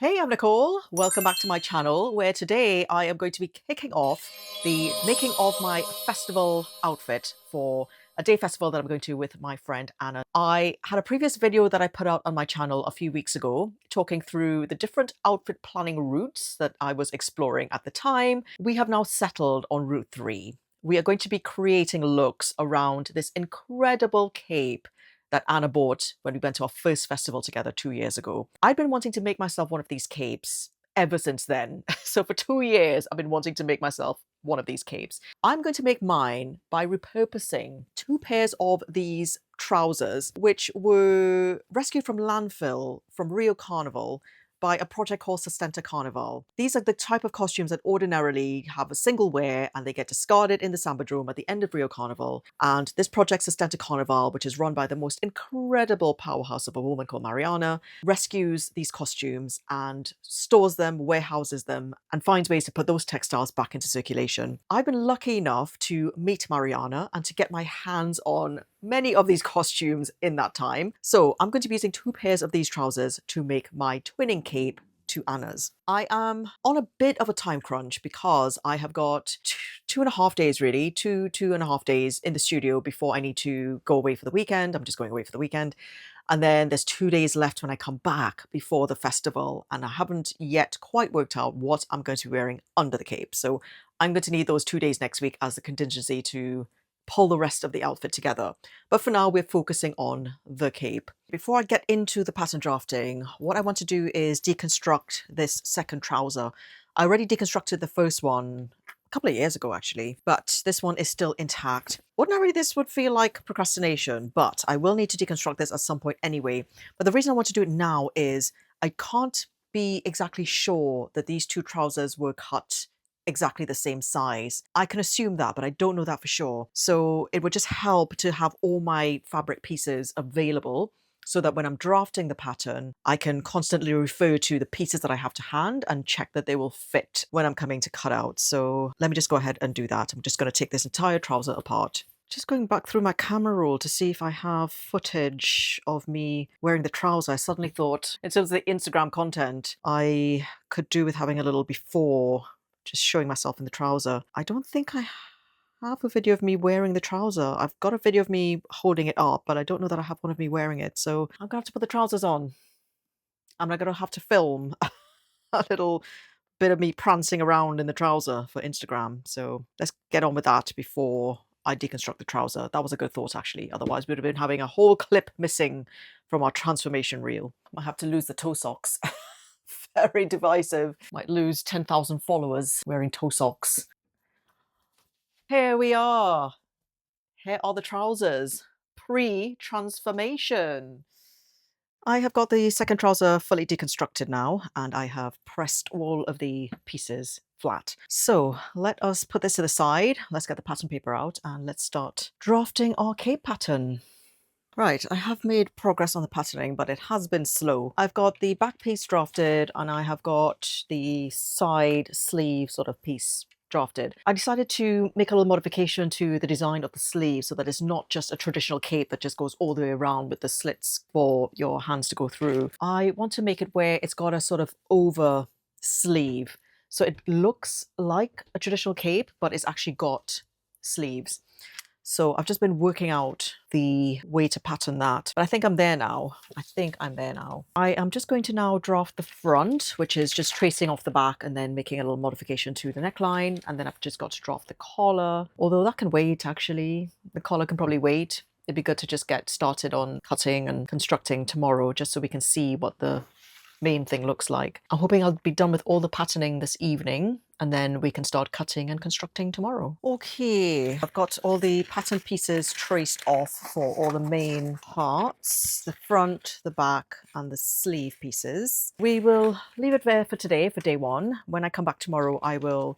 Hey, I'm Nicole. Welcome back to my channel, where today I am going to be kicking off the making of my festival outfit for a day festival that I'm going to with my friend Anna. I had a previous video that I put out on my channel a few weeks ago, talking through the different outfit planning routes that I was exploring at the time. We have now settled on route 3. We are going to be creating looks around this incredible cape that Anna bought when we went to our first festival together 2 years ago. I've been wanting to make myself one of these capes ever since then. So for 2 years, I've been wanting to make myself one of these capes. I'm going to make mine by repurposing 2 pairs of these trousers, which were rescued from landfill from Rio Carnival by a project called Sustenta Carnaval. These are the type of costumes that ordinarily have a single wear and they get discarded in the Sambadrome at the end of Rio Carnival. And this project, Sustenta Carnaval, which is run by the most incredible powerhouse of a woman called Mariana, rescues these costumes and stores them, warehouses them, and finds ways to put those textiles back into circulation. I've been lucky enough to meet Mariana and to get my hands on many of these costumes in that time. So I'm going to be using 2 pairs of these trousers to make my twinning cape to Anna's. I am on a bit of a time crunch because I have got 2.5 days really, two and a half days in the studio before I need to go away for the weekend. I'm just going away for the weekend. And then there's 2 days left when I come back before the festival, and I haven't yet quite worked out what I'm going to be wearing under the cape. So I'm going to need those 2 days next week as a contingency to pull the rest of the outfit together. But for now, we're focusing on the cape. Before I get into the pattern drafting, what I want to do is deconstruct this second trouser. I already deconstructed the first one a couple of years ago, actually, but this one is still intact. Ordinarily, this would feel like procrastination, but I will need to deconstruct this at some point anyway. But the reason I want to do it now is I can't be exactly sure that these 2 trousers were cut exactly the same size. I can assume that, but I don't know that for sure. So it would just help to have all my fabric pieces available so that when I'm drafting the pattern, I can constantly refer to the pieces that I have to hand and check that they will fit when I'm coming to cut out. So let me just go ahead and do that. I'm just going to take this entire trouser apart. Just going back through my camera roll to see if I have footage of me wearing the trouser. I suddenly thought, in terms of the Instagram content, I could do with having a little before, just showing myself in the trouser. I don't think I have a video of me wearing the trouser. I've got a video of me holding it up, but I don't know that I have one of me wearing it. So I'm gonna have to put the trousers on. I'm gonna have to film a little bit of me prancing around in the trouser for Instagram. So let's get on with that before I deconstruct the trouser. That was a good thought, actually. Otherwise, we'd have been having a whole clip missing from our transformation reel. I have to lose the toe socks. Very divisive. Might lose 10,000 followers wearing toe socks. Here we are. Here are the trousers. Pre-transformation. I have got the second trouser fully deconstructed now, and I have pressed all of the pieces flat. So let us put this to the side. Let's get the pattern paper out and let's start drafting our cape pattern. Right, I have made progress on the patterning, but it has been slow. I've got the back piece drafted and I have got the side sleeve sort of piece drafted. I decided to make a little modification to the design of the sleeve so that it's not just a traditional cape that just goes all the way around with the slits for your hands to go through. I want to make it where it's got a sort of over sleeve. So it looks like a traditional cape, but it's actually got sleeves. So I've just been working out the way to pattern that, but I think I'm there now. I am just going to now draft the front, which is just tracing off the back and then making a little modification to the neckline. And then I've just got to draft the collar, although that can wait actually. The collar can probably wait. It'd be good to just get started on cutting and constructing tomorrow, just so we can see what the main thing looks like. I'm hoping I'll be done with all the patterning this evening and then we can start cutting and constructing tomorrow. Okay, I've got all the pattern pieces traced off for all the main parts, the front, the back and the sleeve pieces. We will leave it there for today, for day 1. When I come back tomorrow, I will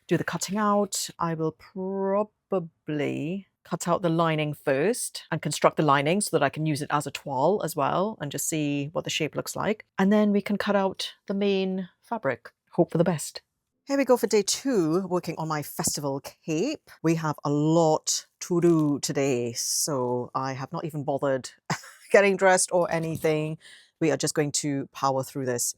do the cutting out. I will probably cut out the lining first and construct the lining so that I can use it as a toile as well and just see what the shape looks like. And then we can cut out the main fabric. Hope for the best. Here we go for day 2, working on my festival cape. We have a lot to do today, so I have not even bothered getting dressed or anything. We are just going to power through this.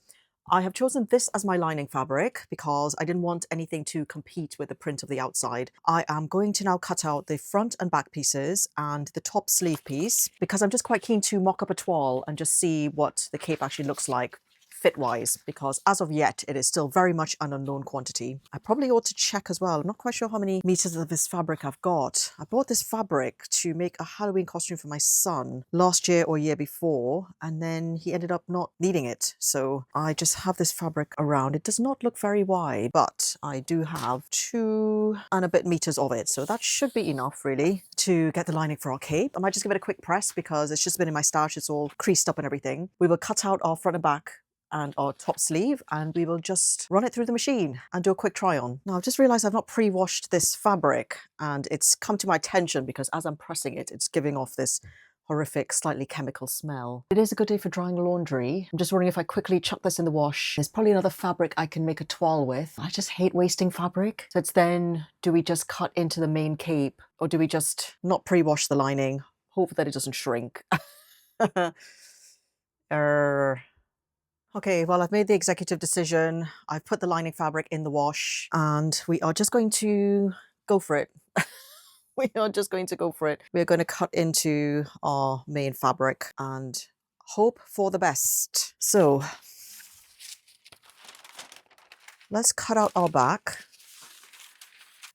I have chosen this as my lining fabric because I didn't want anything to compete with the print of the outside. I am going to now cut out the front and back pieces and the top sleeve piece because I'm just quite keen to mock up a toile and just see what the cape actually looks like fit-wise, because as of yet it is still very much an unknown quantity. I probably ought to check as well. I'm not quite sure how many meters of this fabric I've got. I bought this fabric to make a Halloween costume for my son last year or year before, and then he ended up not needing it, so I just have this fabric around. It does not look very wide, but I do have 2 and a bit meters of it, so that should be enough really to get the lining for our cape. I might just give it a quick press because it's just been in my stash. It's all creased up and everything. We will cut out our front and back and our top sleeve, and we will just run it through the machine and do a quick try on. Now I've just realized I've not pre-washed this fabric, and it's come to my attention because as I'm pressing it, it's giving off this horrific, slightly chemical smell. It is a good day for drying laundry. I'm just wondering if I quickly chuck this in the wash. There's probably another fabric I can make a toile with. I just hate wasting fabric. So it's then, do we just cut into the main cape, or do we just not pre-wash the lining, hope that it doesn't shrink? Okay, well, I've made the executive decision. I've put the lining fabric in the wash, and we are just going to go for it. We are just going to go for it. We're going to cut into our main fabric and hope for the best. So let's cut out our back.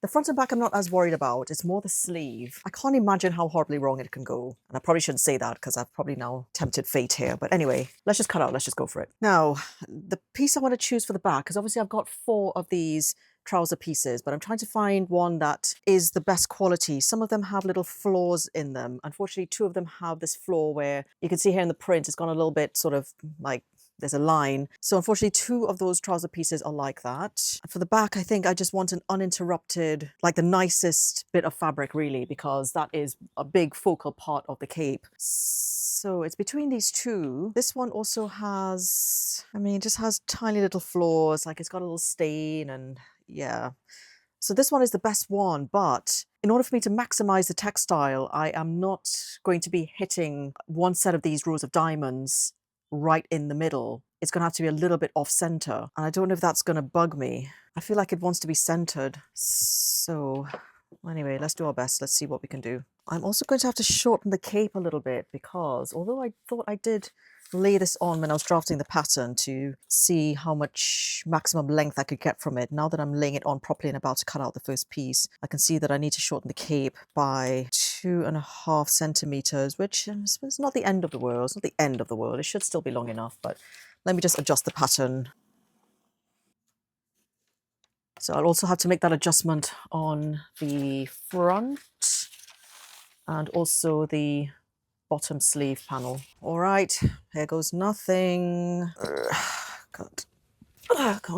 The front and back I'm not as worried about. It's more the sleeve. I can't imagine how horribly wrong it can go. And I probably shouldn't say that because I've probably now tempted fate here. But anyway, let's just cut out. Let's just go for it. Now, the piece I want to choose for the back, because obviously I've got 4 of these trouser pieces, but I'm trying to find one that is the best quality. Some of them have little flaws in them. Unfortunately, 2 of them have this flaw where you can see here in the print, it's gone a little bit sort of like there's a line. So unfortunately, 2 of those trouser pieces are like that. For the back, I think I just want an uninterrupted, like the nicest bit of fabric really, because that is a big focal part of the cape. So it's between these 2. This one also has, I mean, it just has tiny little flaws, like it's got a little stain and yeah. So this one is the best one, but in order for me to maximize the textile, I am not going to be hitting one set of these rows of diamonds right in the middle. It's going to have to be a little bit off center, and I don't know if that's going to bug me. I feel like it wants to be centered. So anyway, let's do our best. Let's see what we can do. I'm also going to have to shorten the cape a little bit because although I thought I did lay this on when I was drafting the pattern to see how much maximum length I could get from it, now that I'm laying it on properly and about to cut out the first piece, I can see that I need to shorten the cape by 2.5 centimeters, which is not the end of the world. It's not the end of the world. It should still be long enough, but let me just adjust the pattern. So I'll also have to make that adjustment on the front and also the bottom sleeve panel. All right, here goes nothing. Can't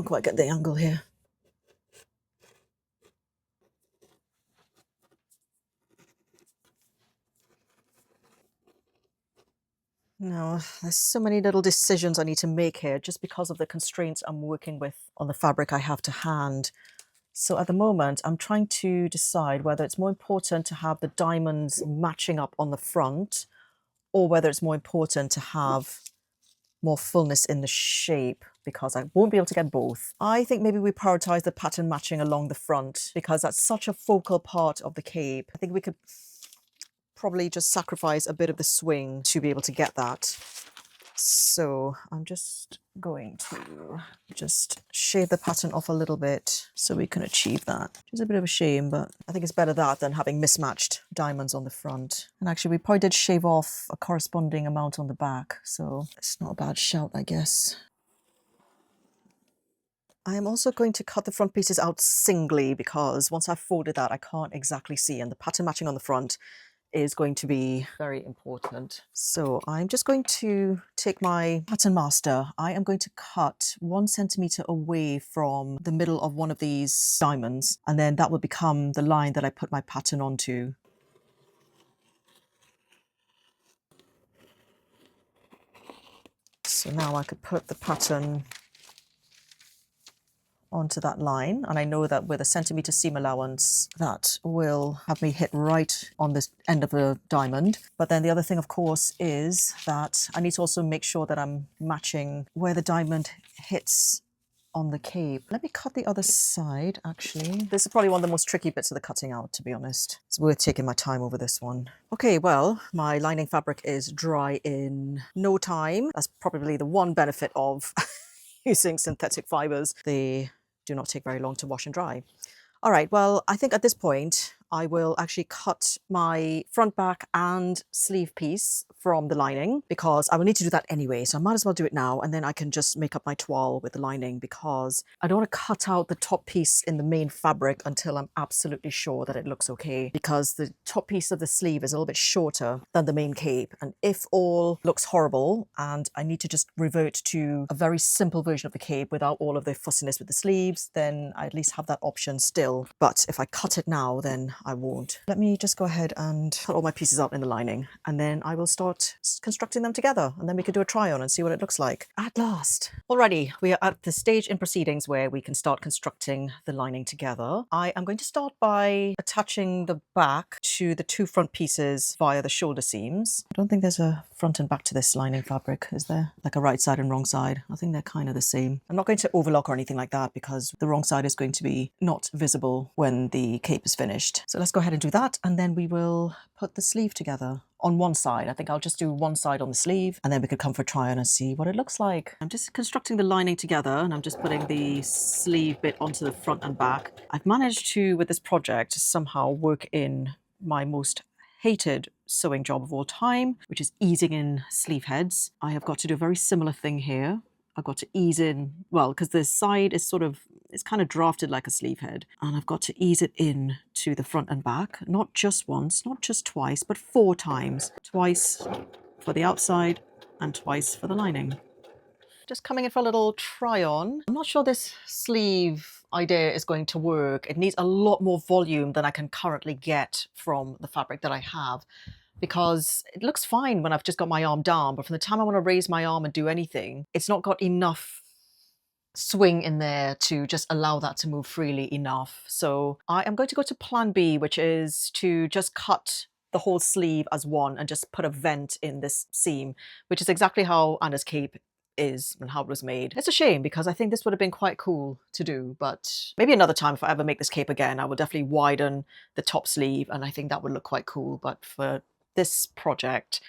quite get the angle here. No, there's so many little decisions I need to make here just because of the constraints I'm working with on the fabric I have to hand. So at the moment, I'm trying to decide whether it's more important to have the diamonds matching up on the front or whether it's more important to have more fullness in the shape, because I won't be able to get both. I think maybe we prioritize the pattern matching along the front because that's such a focal part of the cape. I think we could probably just sacrifice a bit of the swing to be able to get that. So I'm just going to just shave the pattern off a little bit so we can achieve that. Which is a bit of a shame, but I think it's better that than having mismatched diamonds on the front. And actually we probably did shave off a corresponding amount on the back, so it's not a bad shout, I guess. I am also going to cut the front pieces out singly because once I've folded that, I can't exactly see, and the pattern matching on the front is going to be very important. So I'm just going to take my pattern master. I am going to cut 1 centimeter away from the middle of one of these diamonds, and then that will become the line that I put my pattern onto. So now I could put the pattern onto that line. And I know that with a centimetre seam allowance, that will have me hit right on this end of the diamond. But then the other thing, of course, is that I need to also make sure that I'm matching where the diamond hits on the cape. Let me cut the other side, actually. This is probably one of the most tricky bits of the cutting out, to be honest. It's worth taking my time over this one. Okay, well, my lining fabric is dry in no time. That's probably the one benefit of using synthetic fibers. They do not take very long to wash and dry. All right, well, I think at this point, I will actually cut my front, back and sleeve piece from the lining because I will need to do that anyway. So I might as well do it now and then I can just make up my toile with the lining because I don't want to cut out the top piece in the main fabric until I'm absolutely sure that it looks okay, because the top piece of the sleeve is a little bit shorter than the main cape. And if all looks horrible and I need to just revert to a very simple version of the cape without all of the fussiness with the sleeves, then I at least have that option still. But if I cut it now, then I won't. Let me just go ahead and cut all my pieces out in the lining and then I will start constructing them together and then we can do a try on and see what it looks like. At last. Alrighty, we are at the stage in proceedings where we can start constructing the lining together. I am going to start by attaching the back to the two front pieces via the shoulder seams. I don't think there's a front and back to this lining fabric, is there? Like a right side and wrong side. I think they're kind of the same. I'm not going to overlock or anything like that because the wrong side is going to be not visible when the cape is finished. So let's go ahead and do that and then we will put the sleeve together on one side. I think I'll just do one side on the sleeve and then we could come for a try on and see what it looks like. I'm just constructing the lining together and I'm just putting the sleeve bit onto the front and back. I've managed to, with this project, somehow work in my most hated sewing job of all time, which is easing in sleeve heads. I have got to do a very similar thing here. I've got to ease in, well, because the side is it's kind of drafted like a sleeve head, and I've got to ease it in to the front and back, not just once, not just twice, but 4 times. Twice for the outside and twice for the lining. Just coming in for a little try on. I'm not sure this sleeve idea is going to work. It needs a lot more volume than I can currently get from the fabric that I have, because it looks fine when I've just got my arm down, but from the time I want to raise my arm and do anything, it's not got enough swing in there to just allow that to move freely enough. So I am going to go to plan B, which is to just cut the whole sleeve as one and just put a vent in this seam, which is exactly how Anna's cape is and how it was made. It's a shame because I think this would have been quite cool to do, but maybe another time if I ever make this cape again, I will definitely widen the top sleeve and I think that would look quite cool. But for this project,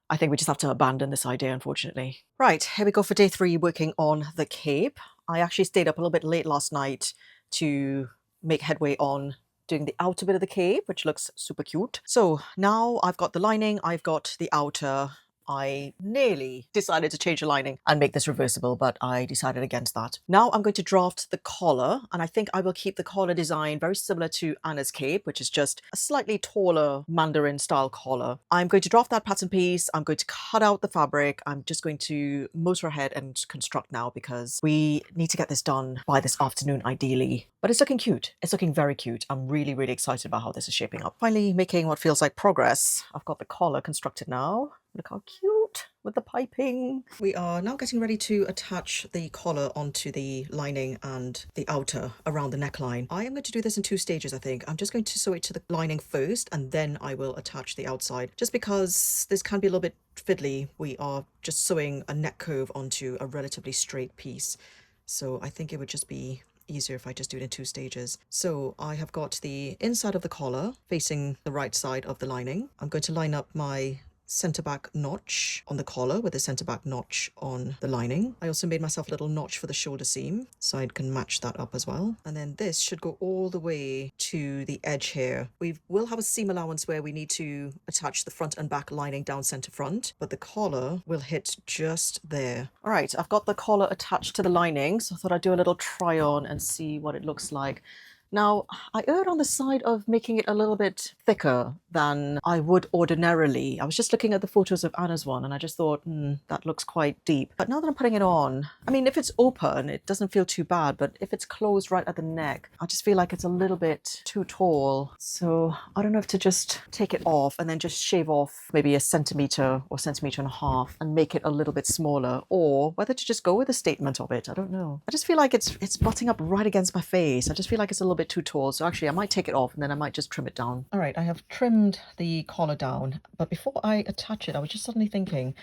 I think we just have to abandon this idea, unfortunately. Right, here we go for day 3 working on the cape. I actually stayed up a little bit late last night to make headway on doing the outer bit of the cape, which looks super cute. So now I've got the lining, I've got the outer. I nearly decided to change the lining and make this reversible, but I decided against that. Now I'm going to draft the collar, and I think I will keep the collar design very similar to Anna's cape, which is just a slightly taller Mandarin style collar. I'm going to draft that pattern piece. I'm going to cut out the fabric. I'm just going to motor ahead and construct now because we need to get this done by this afternoon ideally. But it's looking cute. It's looking very cute. I'm really, really excited about how this is shaping up. Finally making what feels like progress. I've got the collar constructed now. Look how cute with the piping. We are now getting ready to attach the collar onto the lining and the outer around the neckline. I am going to do this in 2 stages, I think. I'm just going to sew it to the lining first and then I will attach the outside. Just because this can be a little bit fiddly, we are just sewing a neck curve onto a relatively straight piece. So I think it would just be easier if I just do it in 2 stages. So I have got the inside of the collar facing the right side of the lining. I'm going to line up my centre back notch on the collar with the centre back notch on the lining. I also made myself a little notch for the shoulder seam so I can match that up as well. And then this should go all the way to the edge here. We will have a seam allowance where we need to attach the front and back lining down centre front, but the collar will hit just there. All right, I've got the collar attached to the lining, so I thought I'd do a little try on and see what it looks like. Now, I erred on the side of making it a little bit thicker than I would ordinarily. I was just looking at the photos of Anna's one and I just thought, that looks quite deep. But now that I'm putting it on, I mean, if it's open, it doesn't feel too bad, but if it's closed right at the neck, I just feel like it's a little bit too tall. So I don't know if to just take it off and then just shave off maybe a centimeter or centimeter and a half and make it a little bit smaller, or whether to just go with the statement of it. I don't know. I just feel like it's butting up right against my face. I just feel like it's a little bit too tall. So actually I might take it off and then I might just trim it down. All right, I have trimmed the collar down, but before I attach it, I was just suddenly thinking,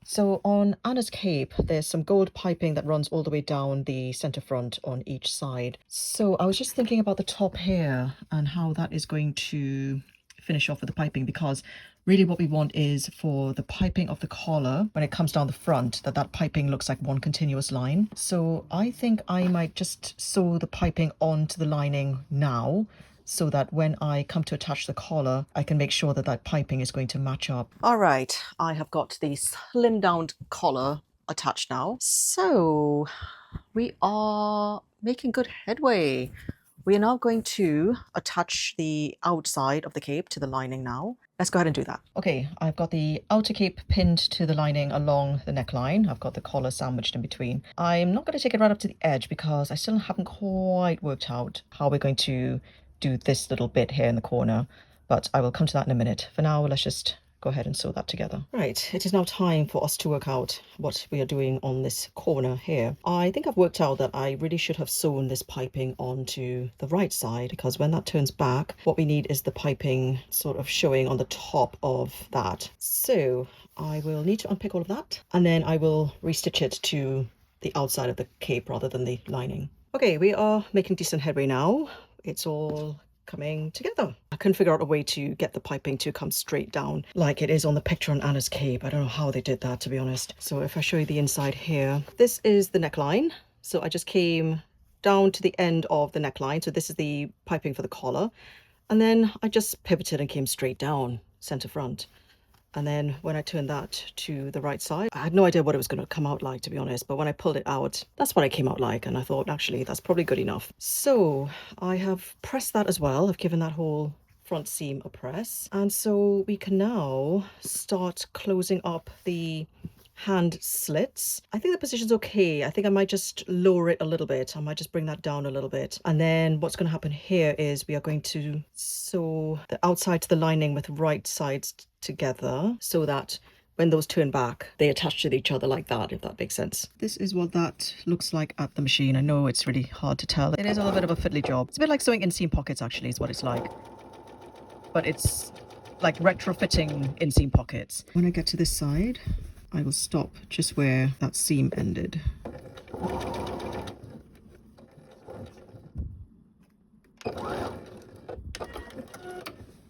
so on Anna's cape, there's some gold piping that runs all the way down the center front on each side. So I was just thinking about the top here and how that is going to finish off with the piping, because really what we want is for the piping of the collar, when it comes down the front, that piping looks like one continuous line. So I think I might just sew the piping onto the lining now, so that when I come to attach the collar, I can make sure that that piping is going to match up. All right, I have got the slimmed down collar attached now. So we are making good headway. We are now going to attach the outside of the cape to the lining now. Let's go ahead and do that. Okay, I've got the outer cape pinned to the lining along the neckline. I've got the collar sandwiched in between. I'm not going to take it right up to the edge because I still haven't quite worked out how we're going to do this little bit here in the corner, but I will come to that in a minute. For now, let's just go ahead and sew that together. Right, it is now time for us to work out what we are doing on this corner here. I think I've worked out that I really should have sewn this piping onto the right side, because when that turns back, what we need is the piping sort of showing on the top of that. So I will need to unpick all of that and then I will restitch it to the outside of the cape rather than the lining. Okay, we are making decent headway now. It's all coming together. I couldn't figure out a way to get the piping to come straight down like it is on the picture on Anna's cape. I don't know how they did that, to be honest. So if I show you the inside here, this is the neckline. So I just came down to the end of the neckline. So this is the piping for the collar. And then I just pivoted and came straight down center front. And then when I turned that to the right side, I had no idea what it was going to come out like, to be honest. But when I pulled it out, that's what it came out like. And I thought, actually, that's probably good enough. So I have pressed that as well. I've given that whole front seam a press. And so we can now start closing up the hand slits. I think the position's okay. I think I might just lower it a little bit. I might just bring that down a little bit. And then what's going to happen here is we are going to sew the outside to the lining with right sides together so that when those turn back, they attach to each other like that, if that makes sense. This is what that looks like at the machine. I know it's really hard to tell. It is a little bit of a fiddly job. It's a bit like sewing inseam pockets, actually, is what it's like. But it's like retrofitting inseam pockets. When I get to this side, I will stop just where that seam ended.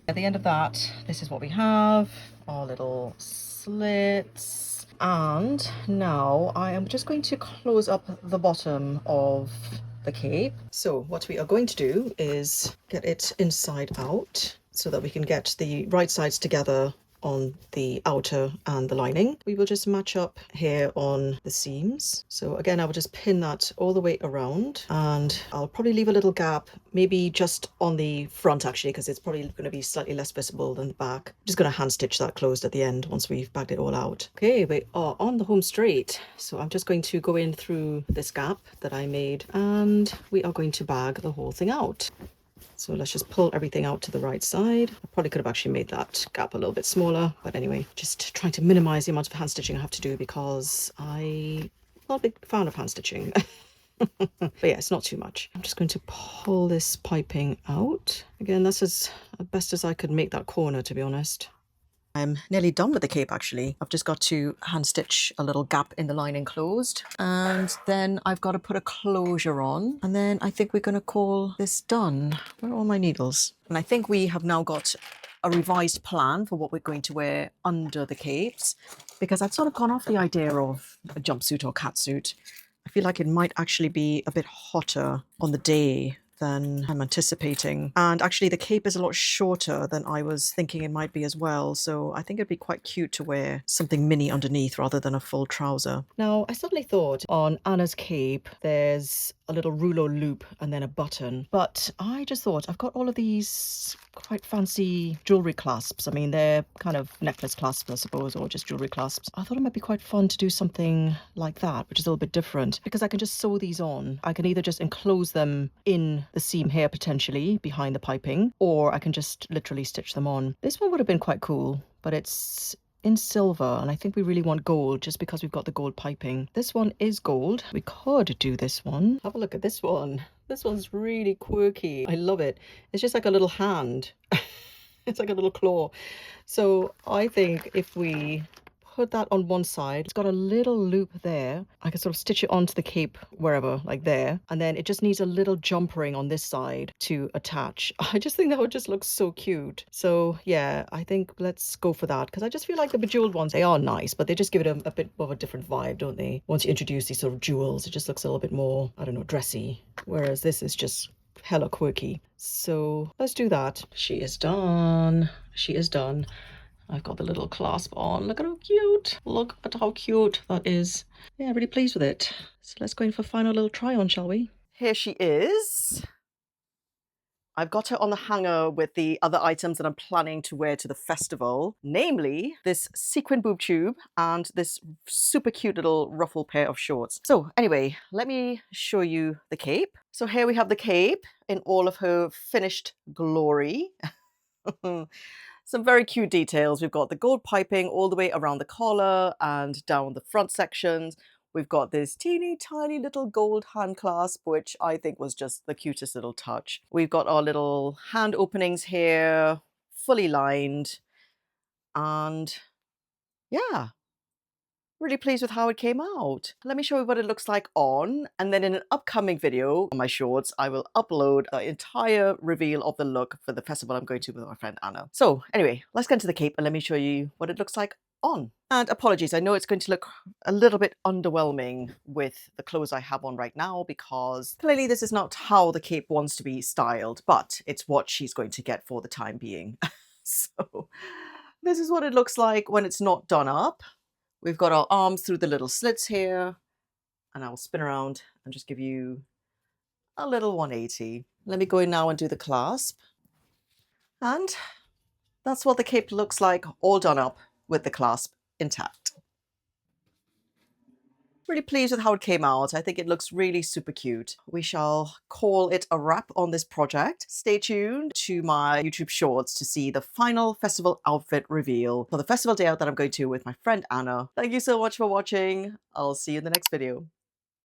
At the end of that, this is what we have, our little slits. And now I am just going to close up the bottom of the cape. So what we are going to do is get it inside out so that we can get the right sides together on the outer and the lining. We will just match up here on the seams. So again, I will just pin that all the way around, and I'll probably leave a little gap, maybe just on the front actually, because it's probably going to be slightly less visible than the back. I'm just going to hand stitch that closed at the end once we've bagged it all out. Okay, we are on the home straight. So I'm just going to go in through this gap that I made, and we are going to bag the whole thing out. So let's just pull everything out to the right side. I probably could have actually made that gap a little bit smaller, but anyway, just trying to minimize the amount of hand stitching I have to do because I'm not a big fan of hand stitching. But yeah, it's not too much. I'm just going to pull this piping out. Again, that's as best as I could make that corner, to be honest. I'm nearly done with the cape actually. I've just got to hand stitch a little gap in the lining closed, and then I've got to put a closure on, and then I think we're going to call this done. Where are all my needles? And I think we have now got a revised plan for what we're going to wear under the capes, because I'd sort of gone off the idea of a jumpsuit or catsuit. I feel like it might actually be a bit hotter on the day than I'm anticipating. And actually the cape is a lot shorter than I was thinking it might be as well. So I think it'd be quite cute to wear something mini underneath rather than a full trouser. Now, I suddenly thought on Anna's cape, there's a little rouleau loop and then a button. But I just thought, I've got all of these quite fancy jewelry clasps. I mean, they're kind of necklace clasps, I suppose, or just jewelry clasps. I thought it might be quite fun to do something like that, which is a little bit different, because I can just sew these on. I can either just enclose them in the seam here, potentially behind the piping, or I can just literally stitch them on. This one would have been quite cool, but it's in silver, and I think we really want gold just because we've got the gold piping. This one is gold. We could do this one. Have a look at this one. This one's really quirky. I love it. It's just like a little hand. It's like a little claw. So I think if we put that on one side, it's got a little loop there. I can sort of stitch it onto the cape wherever, like there. And then it just needs a little jump ring on this side to attach. I just think that would just look so cute. So yeah, I think let's go for that, because I just feel like the bejeweled ones, they are nice, but they just give it a bit of a different vibe, don't they? Once you introduce these sort of jewels, it just looks a little bit more, I don't know, dressy. Whereas this is just hella quirky. So let's do that. She is done. She is done. I've got the little clasp on. Look at how cute. Look at how cute that is. Yeah, really pleased with it. So let's go in for a final little try on, shall we? Here she is. I've got her on the hanger with the other items that I'm planning to wear to the festival, namely this sequin boob tube and this super cute little ruffle pair of shorts. So anyway, let me show you the cape. So here we have the cape in all of her finished glory. Some very cute details. We've got the gold piping all the way around the collar and down the front sections. We've got this teeny tiny little gold hand clasp, which I think was just the cutest little touch. We've got our little hand openings here, fully lined. And yeah, really pleased with how it came out. Let me show you what it looks like on, and then in an upcoming video on my shorts, I will upload the entire reveal of the look for the festival I'm going to with my friend Anna. So anyway, let's get into the cape and let me show you what it looks like on. And apologies, I know it's going to look a little bit underwhelming with the clothes I have on right now, because clearly this is not how the cape wants to be styled, but it's what she's going to get for the time being. So this is what it looks like when it's not done up. We've got our arms through the little slits here, and I'll spin around and just give you a little 180. Let me go in now and do the clasp. And that's what the cape looks like all done up with the clasp intact. Really pleased with how it came out. I think it looks really super cute. We shall call it a wrap on this project. Stay tuned to my YouTube shorts to see the final festival outfit reveal for the festival day out that I'm going to with my friend Anna. Thank you so much for watching. I'll see you in the next video.